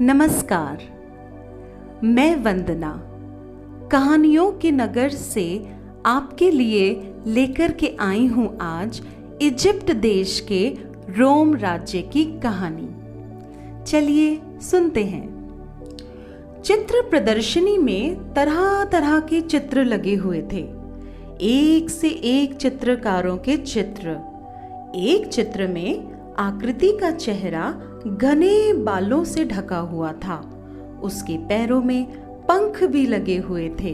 नमस्कार, मैं वंदना कहानियों के नगर से आपके लिए लेकर के आई हूं आज इजिप्ट देश के रोम राज्य की कहानी। चलिए सुनते हैं। चित्र प्रदर्शनी में तरह तरह के चित्र लगे हुए थे, एक से एक चित्रकारों के चित्र। एक चित्र में आकृति का चेहरा घने बालों से ढका हुआ था, उसके पैरों में पंख भी लगे हुए थे।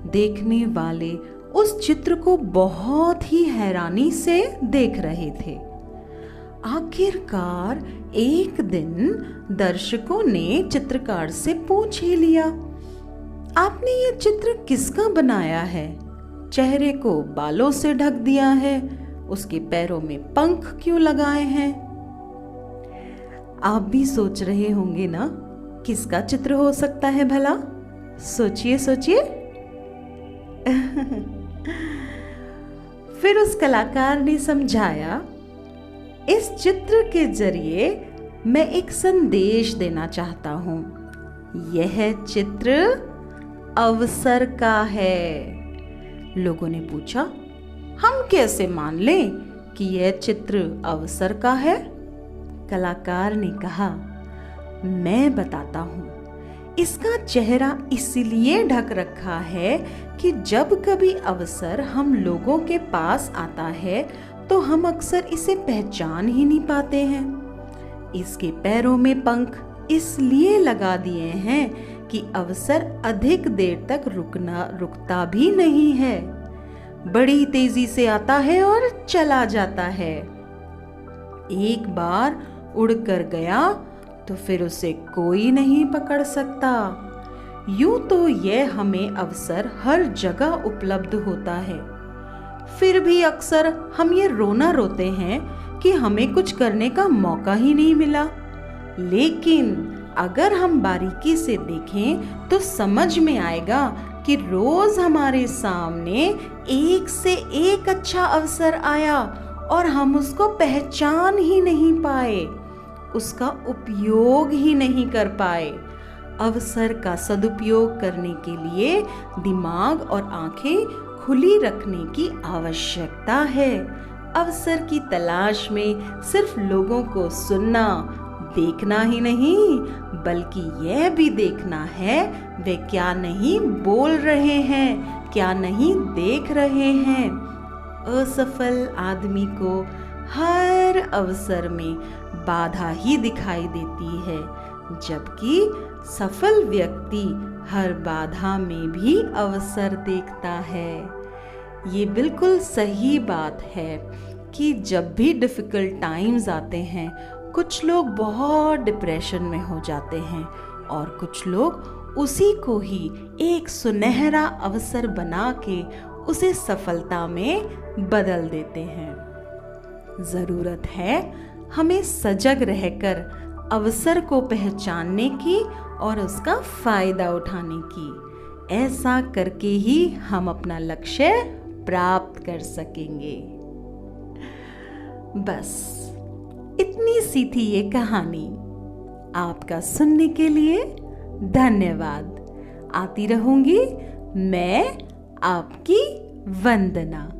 देखने वाले उस चित्र को बहुत ही हैरानी से देख रहे थे। आखिरकार एक दिन दर्शकों ने चित्रकार से पूछ ही लिया, आपने ये चित्र किसका बनाया है? चेहरे को बालों से ढक दिया है, उसके पैरों में पंख क्यों लगाए हैं? आप भी सोच रहे होंगे ना, किसका चित्र हो सकता है भला? सोचिए सोचिए। फिर उस कलाकार ने समझाया, इस चित्र के जरिए मैं एक संदेश देना चाहता हूं। यह चित्र अवसर का है। लोगों ने पूछा, हम कैसे मान लें कि यह चित्र अवसर का है? कलाकार ने कहा, मैं बताता हूं। इसका चेहरा इसलिए ढक रखा है कि जब कभी अवसर हम लोगों के पास आता है तो हम अक्सर इसे पहचान ही नहीं पाते हैं। इसके पैरों में पंख इसलिए लगा दिए हैं कि अवसर अधिक देर तक रुकता भी नहीं है, बड़ी तेजी से आता है और चला जाता है। एक बार उड़कर गया तो फिर उसे कोई नहीं पकड़ सकता। यूं तो यह हमें अवसर हर जगह उपलब्ध होता है, फिर भी अक्सर हम ये रोना रोते हैं कि हमें कुछ करने का मौका ही नहीं मिला। लेकिन अगर हम बारीकी से देखें तो समझ में आएगा कि रोज हमारे सामने एक से एक अच्छा अवसर आया और हम उसको पहचान ही नहीं पाए, उसका उपयोग ही नहीं कर पाए। अवसर का सदुपयोग करने के लिए दिमाग और आंखें खुली रखने की आवश्यकता है। अवसर की तलाश में सिर्फ लोगों को सुनना, देखना ही नहीं, बल्कि यह भी देखना है वे क्या नहीं बोल रहे हैं, क्या नहीं देख रहे हैं। असफल आदमी को हर अवसर में बाधा ही दिखाई देती है, जबकि सफल व्यक्ति हर बाधा में भी अवसर देखता है। ये बिल्कुल सही बात है कि जब भी डिफिकल्ट टाइम्स आते हैं, कुछ लोग बहुत डिप्रेशन में हो जाते हैं और कुछ लोग उसी को ही एक सुनहरा अवसर बना के उसे सफलता में बदल देते हैं। जरूरत है हमें सजग रहकर अवसर को पहचानने की और उसका फायदा उठाने की। ऐसा करके ही हम अपना लक्ष्य प्राप्त कर सकेंगे। बस इतनी सी थी ये कहानी। आपका सुनने के लिए धन्यवाद। आती रहूंगी मैं, आपकी वंदना।